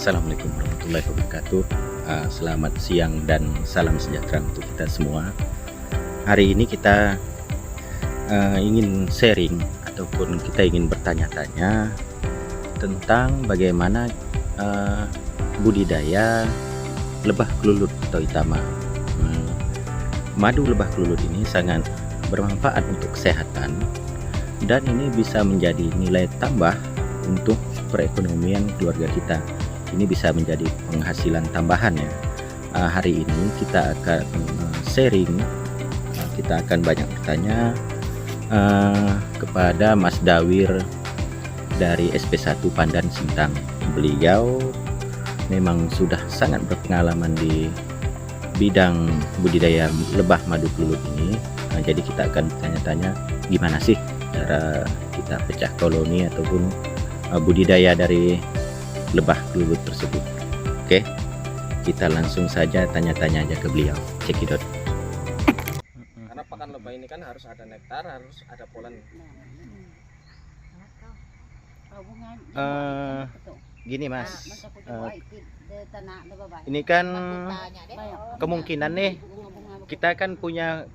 Assalamualaikum warahmatullahi wabarakatuh. Selamat siang dan salam sejahtera untuk kita semua. Hari ini kita ingin sharing ataupun kita ingin bertanya-tanya tentang bagaimana budidaya lebah kelulut atau itama. Madu lebah kelulut ini sangat bermanfaat untuk kesehatan dan ini bisa menjadi nilai tambah untuk perekonomian keluarga kita. Ini bisa menjadi penghasilan tambahan ya. Hari ini kita akan sharing, kita akan banyak bertanya kepada Mas Dawir dari SP1 Pandan Sintang. Beliau memang sudah sangat berpengalaman di bidang budidaya lebah madu kelulut ini. Jadi kita akan tanya-tanya gimana sih cara kita pecah koloni ataupun budidaya dari lebah kelulut tersebut. Oke, kita langsung saja tanya-tanya aja ke beliau. Cekidot. Karena pakan lebah ini kan harus ada nektar, harus ada polen. Gini Mas, ini kan kemungkinan nih kita kan punya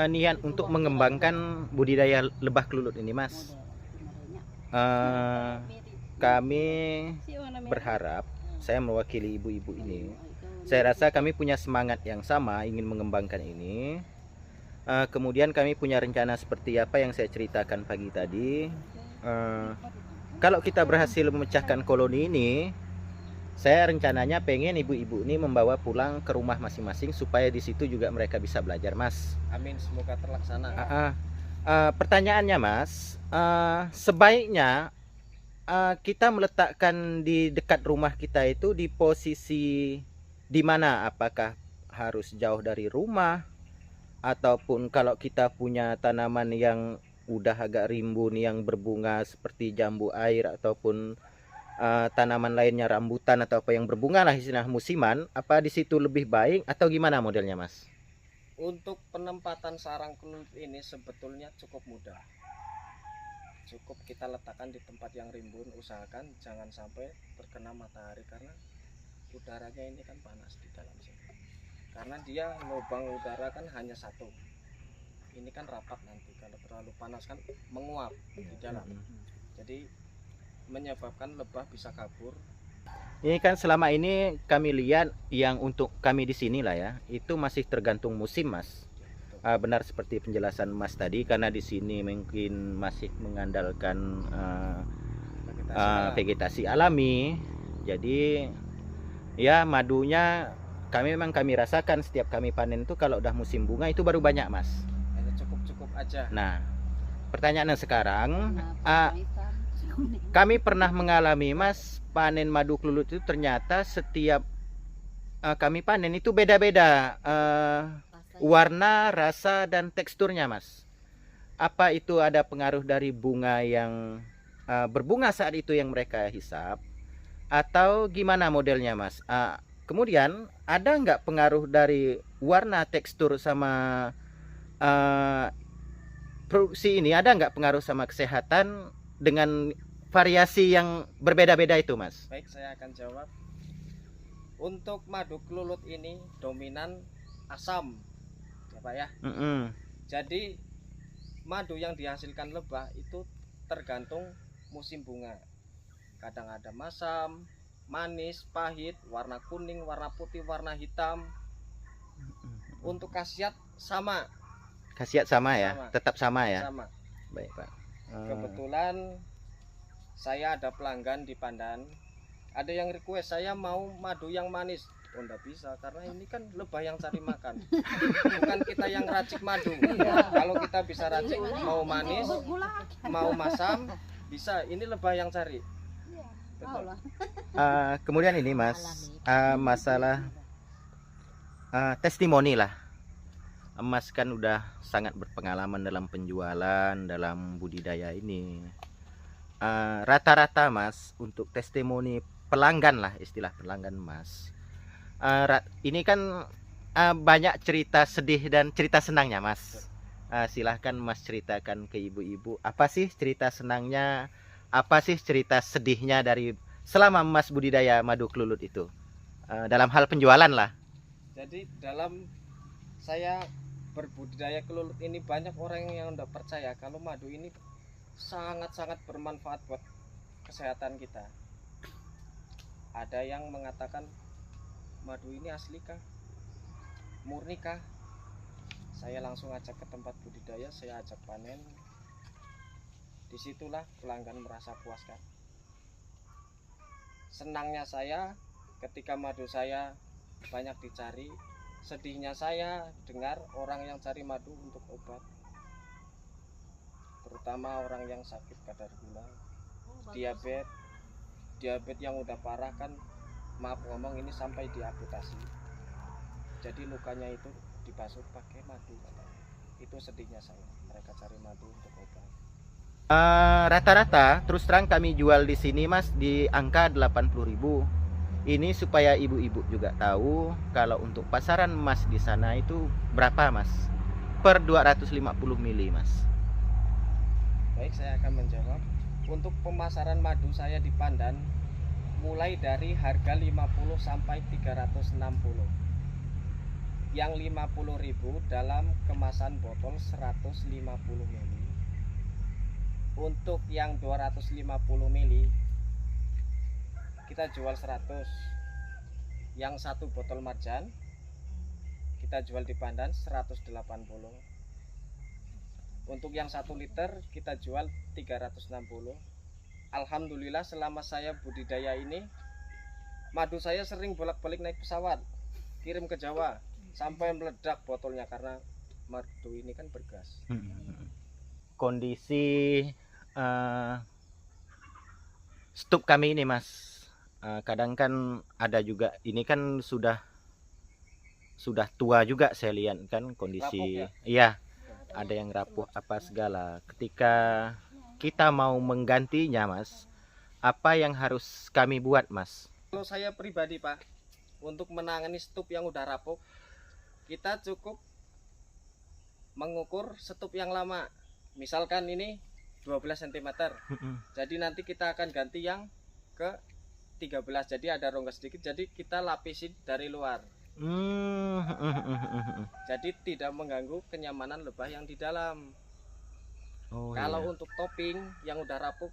niat untuk mengembangkan budidaya lebah kelulut ini Mas. Kami berharap, saya mewakili ibu-ibu ini, saya rasa kami punya semangat yang sama ingin mengembangkan ini. Kemudian kami punya rencana seperti apa yang saya ceritakan pagi tadi. Kalau kita berhasil memecahkan koloni ini, saya rencananya pengen ibu-ibu ini membawa pulang ke rumah masing-masing supaya di situ juga mereka bisa belajar Mas. Amin, semoga terlaksana. Pertanyaannya Mas, sebaiknya kita meletakkan di dekat rumah kita itu di posisi di mana? Apakah harus jauh dari rumah, ataupun kalau kita punya tanaman yang udah agak rimbun yang berbunga seperti jambu air ataupun tanaman lainnya, rambutan atau apa yang berbunga lah istilah musiman, apa di situ lebih baik atau gimana modelnya Mas? Untuk penempatan sarang kelulut ini sebetulnya cukup mudah. Cukup kita letakkan di tempat yang rimbun, usahakan jangan sampai terkena matahari karena udaranya ini kan panas di dalam sini. Karena dia lubang udara kan hanya satu. Ini kan rapat nanti, kalau terlalu panas kan menguap di dalam. Jadi menyebabkan lebah bisa kabur. Ini kan selama ini kami lihat yang untuk kami di sini lah ya, itu masih tergantung musim Mas. Benar seperti penjelasan Mas tadi, karena di sini mungkin masih mengandalkan vegetasi alami. Jadi ya madunya kami rasakan setiap kami panen itu kalau udah musim bunga itu baru banyak Mas. Hanya cukup aja. Nah, pertanyaannya sekarang, kami pernah mengalami Mas panen madu kelulut itu ternyata setiap kami panen itu beda-beda warna, rasa, dan teksturnya Mas. Apa itu ada pengaruh dari bunga yang berbunga saat itu yang mereka hisap, atau gimana modelnya Mas? Kemudian ada nggak pengaruh dari warna, tekstur, sama produksi ini? Ada nggak pengaruh sama kesehatan dengan variasi yang berbeda-beda itu Mas? Baik, saya akan jawab. Untuk madu kelulut ini dominan asam Pak ya. Jadi madu yang dihasilkan lebah itu tergantung musim bunga. Kadang ada masam, manis, pahit, warna kuning, warna putih, warna hitam. Untuk khasiat sama. Khasiat sama ya, tetap sama ya. Sama. Baik Pak. Kebetulan saya ada pelanggan di Pandan. Ada yang request saya mau madu yang manis. Oh enggak bisa, karena ini kan lebah yang cari makan, bukan kita yang racik madu. Kalau kita bisa racik, mau manis, mau masam, bisa. Ini lebah yang cari. Betul. Kemudian ini Mas, masalah testimoni lah. Mas kan udah sangat berpengalaman dalam penjualan, dalam budidaya ini. Rata-rata Mas, untuk testimoni pelanggan lah, istilah pelanggan Mas, ini kan banyak cerita sedih dan cerita senangnya Mas. Silahkan Mas ceritakan ke ibu-ibu, apa sih cerita senangnya, apa sih cerita sedihnya dari selama Mas budidaya madu kelulut itu? Dalam hal penjualan lah. Jadi dalam saya berbudidaya kelulut ini banyak orang yang tidak percaya kalau madu ini sangat-sangat bermanfaat buat kesehatan kita. Ada yang mengatakan madu ini asli kah? Murni kah? Saya langsung ajak ke tempat budidaya, saya ajak panen. Disitulah pelanggan merasa puas kan. Senangnya saya ketika madu saya banyak dicari, sedihnya saya dengar orang yang cari madu untuk obat, terutama orang yang sakit kadar gula, diabetes yang udah parah kan, maaf ngomong ini sampai diamputasi. Jadi lukanya itu dibasuh pakai madu katanya. Itu sedihnya saya, mereka cari madu untuk obat. Rata-rata terus terang kami jual di sini Mas di angka 80.000. Ini supaya ibu-ibu juga tahu kalau untuk pasaran emas di sana itu berapa Mas? Per 250 mili Mas. Baik, saya akan menjawab. Untuk pemasaran madu saya di Pandan mulai dari harga 50 sampai 360. Yang 50.000 dalam kemasan botol 150 mili. Untuk yang 250 mili kita jual 100. Yang satu botol marjan kita jual di Pandan 180. Untuk yang 1 liter kita jual 360. Alhamdulillah selama saya budidaya ini madu saya sering bolak-balik naik pesawat kirim ke Jawa sampai meledak botolnya karena madu ini kan bergas. Kondisi stok kami ini Mas, kadang kan ada juga ini kan sudah tua juga saya lihat kan kondisi. Rapuh ya? Iya, ada yang rapuh apa segala. Ketika kita mau menggantinya Mas, apa yang harus kami buat Mas? Kalau saya pribadi Pak, untuk menangani stup yang udah rapuh, kita cukup mengukur stup yang lama. Misalkan ini 12 cm. Jadi nanti kita akan ganti yang ke 13. Jadi ada rongga sedikit. Jadi kita lapisi dari luar. Jadi tidak mengganggu kenyamanan lebah yang di dalam. Kalau untuk topping yang udah rapuh,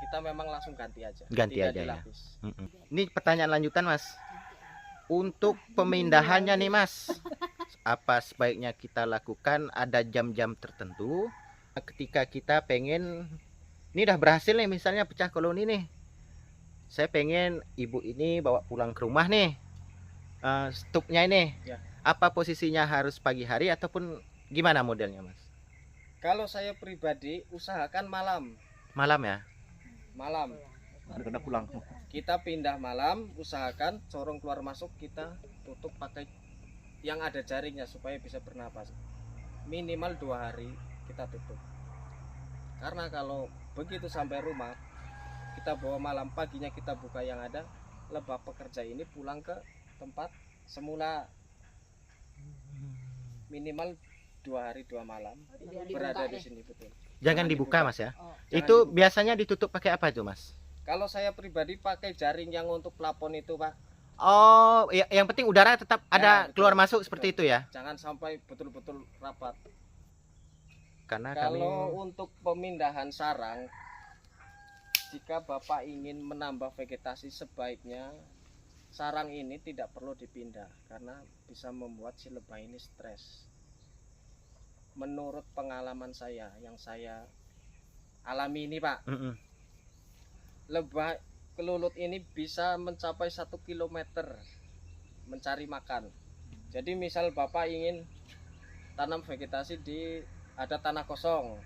kita memang langsung ganti aja. Ganti tidak aja dilapis. Ya. Ini pertanyaan lanjutan Mas. Untuk pemindahannya nih Mas, apa sebaiknya kita lakukan? Ada jam-jam tertentu ketika kita pengen, ini udah berhasil nih misalnya pecah koloni nih, saya pengen ibu ini bawa pulang ke rumah nih, stupnya ini Ya. apa posisinya, harus pagi hari ataupun gimana modelnya Mas? Kalau saya pribadi usahakan malam Ya. malam Kena pulang. kita pindah malam, usahakan corong keluar masuk kita tutup pakai yang ada jaringnya supaya bisa bernapas. Minimal 2 hari kita tutup, karena kalau begitu sampai rumah kita bawa malam, paginya kita buka yang ada, lebah pekerja ini pulang ke tempat semula. Minimal 2 hari 2 malam berada di sini, betul. Jangan dibuka Mas ya. Jangan Itu dibuka. biasanya ditutup pakai apa itu Mas? Kalau saya pribadi pakai jaring yang untuk plafon itu Pak. Oh, yang penting udara tetap ada betul, keluar masuk betul. seperti itu ya. Jangan sampai betul-betul rapat. Karena Kalau untuk pemindahan sarang, jika Bapak ingin menambah vegetasi, sebaiknya sarang ini tidak perlu dipindah karena bisa membuat si lebah ini stres. Menurut pengalaman saya yang saya alami ini Pak, lebah kelulut ini bisa mencapai 1 kilometer mencari makan. Jadi misal Bapak ingin tanam vegetasi di ada tanah kosong,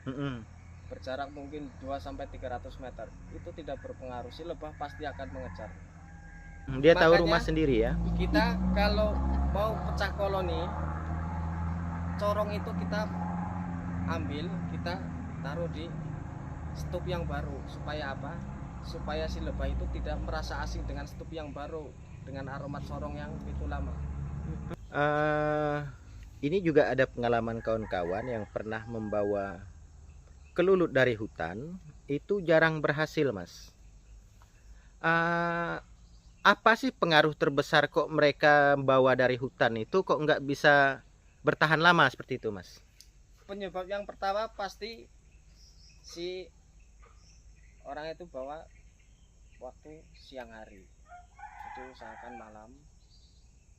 berjarak mungkin 2-300 meter, itu tidak berpengaruh, si lebah pasti akan mengejar. Dia tahu Makanya, rumah sendiri ya. Kita kalau mau pecah koloni, corong itu kita ambil, kita taruh di stup yang baru. Supaya apa? Supaya si lebah itu tidak merasa asing dengan stup yang baru, dengan aroma corong yang itu lama. Ini juga ada pengalaman kawan-kawan yang pernah membawa kelulut dari hutan, itu jarang berhasil Mas. eh, apa sih pengaruh terbesar kok mereka bawa dari hutan itu kok nggak bisa bertahan lama seperti itu, Mas? Penyebab yang pertama pasti si orang itu bawa waktu siang hari. Jadi usahakan malam.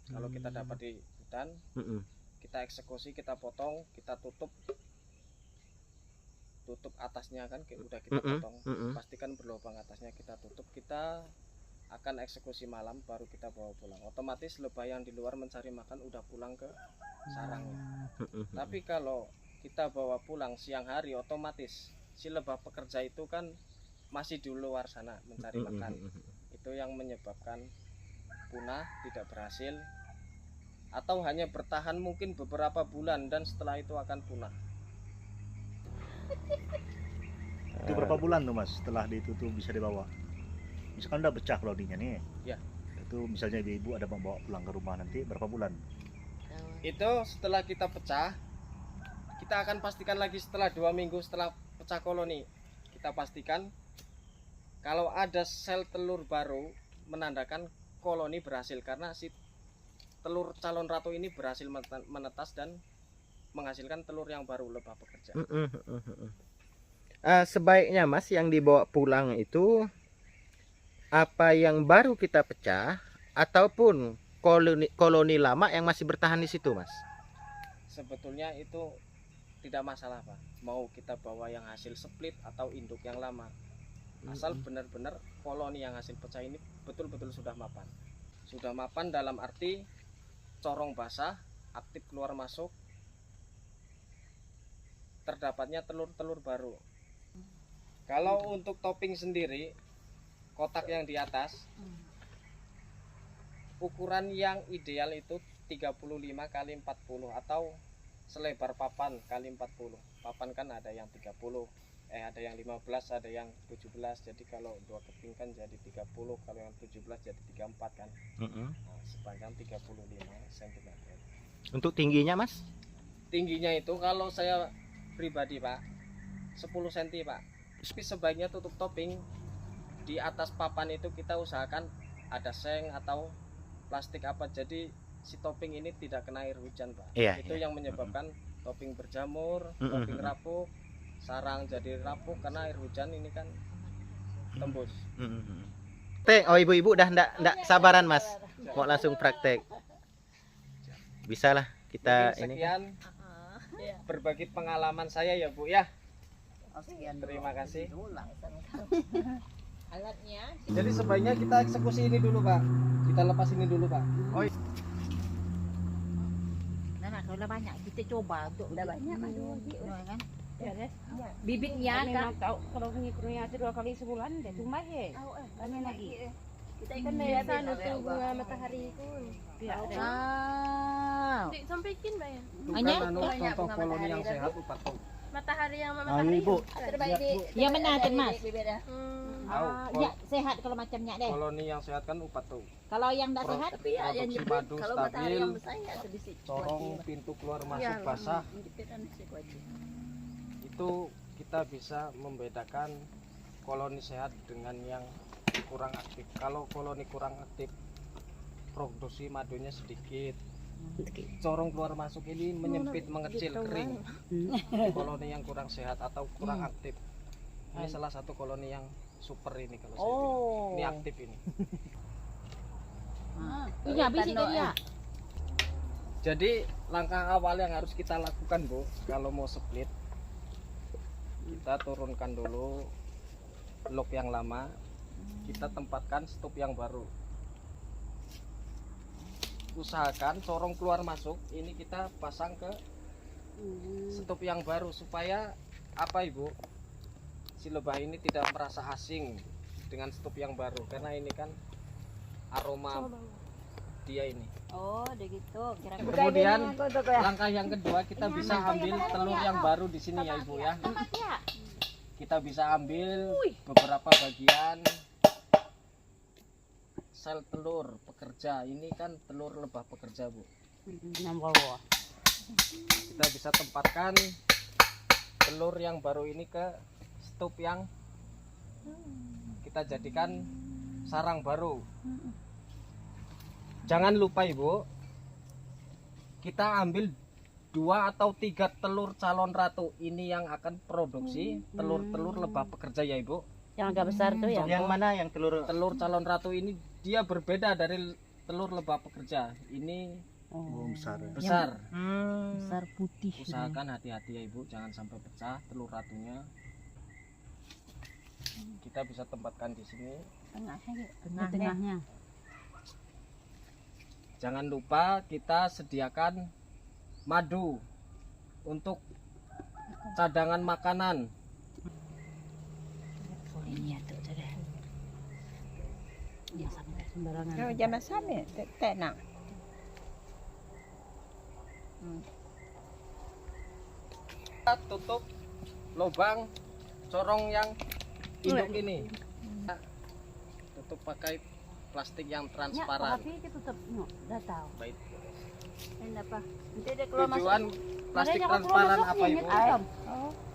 Kalau kita dapat di hutan, Mm-mm. kita eksekusi, kita potong, kita tutup atasnya kan udah kita Mm-mm. potong. Mm-mm. Pastikan berlubang atasnya kita tutup. Kita akan eksekusi malam baru kita bawa pulang. Otomatis lebah yang di luar mencari makan udah pulang ke sarangnya. Mm-mm. Tapi kalau kita bawa pulang siang hari, otomatis si lebah pekerja itu kan masih di luar sana mencari makan. Itu yang menyebabkan punah, tidak berhasil, atau hanya bertahan mungkin beberapa bulan dan setelah itu akan punah. Itu berapa bulan tuh Mas setelah itu tuh bisa dibawa? Misalkan udah pecah koloninya nih. Ya. Itu misalnya ibu ada membawa pulang ke rumah nanti berapa bulan? Itu setelah kita pecah, kita akan pastikan lagi setelah 2 minggu setelah pecah koloni. Kita pastikan kalau ada sel telur baru menandakan koloni berhasil, karena si telur calon ratu ini berhasil menetas dan menghasilkan telur yang baru, lebah pekerja. Sebaiknya Mas yang dibawa pulang itu apa yang baru kita pecah ataupun koloni lama yang masih bertahan di situ, Mas? Sebetulnya itu tidak masalah, Pak. Mau kita bawa yang hasil split atau induk yang lama, asal benar-benar koloni yang hasil pecah ini betul-betul sudah mapan. Sudah mapan dalam arti corong basah, aktif keluar masuk, terdapatnya telur-telur baru. Kalau untuk topping sendiri, kotak yang di atas, ukuran yang ideal itu 35 kali 40 atau selebar papan kali 40. Papan kan ada yang 30, ada yang 15, ada yang 17. Jadi kalau 2 keping kan jadi 30, kalau yang 17 jadi 34 kan. Nah, sepanjang 35 cm. Untuk tingginya, Mas? Tingginya itu kalau saya pribadi, Pak, 10 cm, Pak. Tapi sebaiknya tutup topping di atas papan itu kita usahakan ada seng atau plastik apa, jadi si topping ini tidak kena air hujan, Pak. Iya, Itu yang menyebabkan topping berjamur, topping rapuh, sarang jadi rapuh karena air hujan ini kan tembus. Oh, ibu-ibu udah ndak sabaran, Mas. Mau langsung praktek. Bisa lah kita Mungkin ini. sekian berbagi pengalaman saya ya, Bu ya. Terima kasih. Alatnya. Jadi sebaiknya kita eksekusi ini dulu, Pak. Kita lepas ini dulu, Pak. Nah, kalau udah banyak kita coba untuk Udah banyak aduh. kan. Beres. Bibitnya Kami kan. mau tahu kalau ngitungnya itu 2 kali sebulan deh cuma ya. Kami lagi. Kita Kan biasa nutup bunga matahari itu. Iya. Sampaikan bayar. Itu Hanya kan contoh koloni yang sehat upatu. Matahari yang Ayo matahari. ibu. Terbaik di. Ya benar kan, Mas? Tahu, Ya sehat kalau macamnya deh. koloni yang sehat kan upatu. Kalau yang tidak sehat, Produksi madu stabil, corong pintu keluar masuk basah. Itu kita bisa membedakan koloni sehat dengan yang kurang aktif. Kalau koloni kurang aktif, produksi madunya sedikit, corong keluar masuk ini menyempit, mengecil, kering. Koloni yang kurang sehat atau kurang aktif, ini salah satu koloni yang super ini kalau saya bilang. Ini aktif ini. iya bisa dia. Jadi langkah awal yang harus kita lakukan, Bu, kalau mau split, kita turunkan dulu lock yang lama, kita tempatkan stop yang baru. Usahakan corong keluar masuk ini kita pasang ke stop yang baru supaya apa, Ibu? Si lebah ini tidak merasa asing dengan stop yang baru, karena ini kan aroma dia ini. Oh, udah gitu. Kemudian langkah yang kedua, kita bisa ambil telur yang baru di sini ya, Ibu ya. Kita bisa ambil beberapa bagian sel telur pekerja. Ini kan telur lebah pekerja, Bu. Kita bisa tempatkan telur yang baru ini ke stop yang kita jadikan sarang baru. Jangan lupa Ibu, kita ambil 2 atau 3 telur calon ratu ini yang akan produksi telur-telur lebah pekerja ya Ibu. Yang agak besar tuh ya. Yang mana yang telur? Telur calon ratu ini dia berbeda dari telur lebah pekerja. Ini Belum besar ya. besar. Besar putih. Usahakan hati-hati ya Ibu, jangan sampai pecah telur ratunya. Kita bisa tempatkan di sini. Tengahnya. Jangan lupa kita sediakan madu untuk cadangan makanan. Ini ya tuh deh. Ya sampai sembarangan. Jangan sampai tenak. Kita tutup lubang corong yang induk ini. Tutup pakai plastik yang transparan. Tapi kita tetap udah tahu. Baik. Apa? Nanti dia kalau masuk. Tujuan plastik Makanya kalau transparan masuk, apa ingat Ibu? ayam.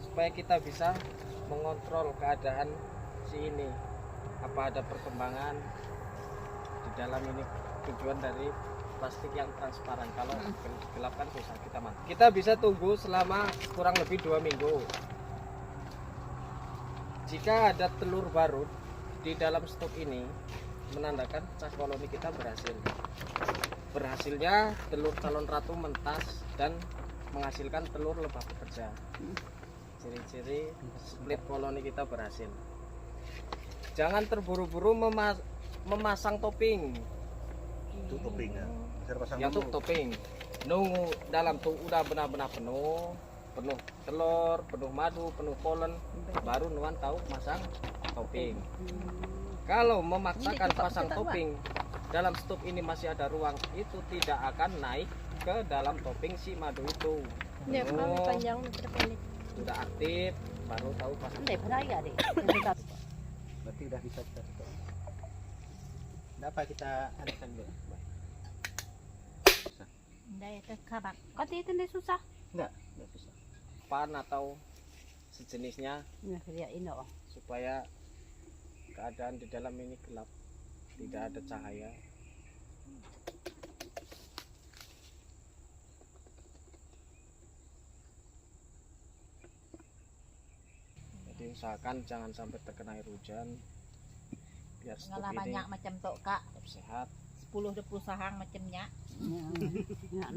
Supaya kita bisa mengontrol keadaan si ini. Apa ada perkembangan di dalam ini. Tujuan dari plastik yang transparan. Kalau gelap kan susah kita mati. Kita bisa tunggu selama kurang lebih 2 minggu. Jika ada telur baru di dalam stok ini, menandakan cah koloni kita berhasil. Berhasilnya telur calon ratu mentas dan menghasilkan telur lebah pekerja. Ciri-ciri split koloni kita berhasil. Jangan terburu-buru memasang topping. Itu topping ya. Bisa pasang Yang dulu. topping. Nunggu dalam tuh udah benar-benar penuh telur, penuh madu, penuh polen, baru Nuan tahu masang topping. Kalau memaksakan pasang topping dalam stok ini masih ada ruang, itu tidak akan naik ke dalam topping si madu itu. Penuh, sudah aktif, baru tahu pasang. Ndek pernah ya, Dek. Berarti udah bisa kita tutup. Kenapa kita adakan dulu? Ndek ke kabak. Kok itu ndek susah? Enggak susah. Pan atau sejenisnya Nah, dia ini oh. supaya keadaan di dalam ini gelap, tidak ada cahaya. Jadi usahakan jangan sampai terkena air hujan biar stok Ngalah ini banyak macam tok kak. tetap sehat. 10-20 sahang macamnya. Ya.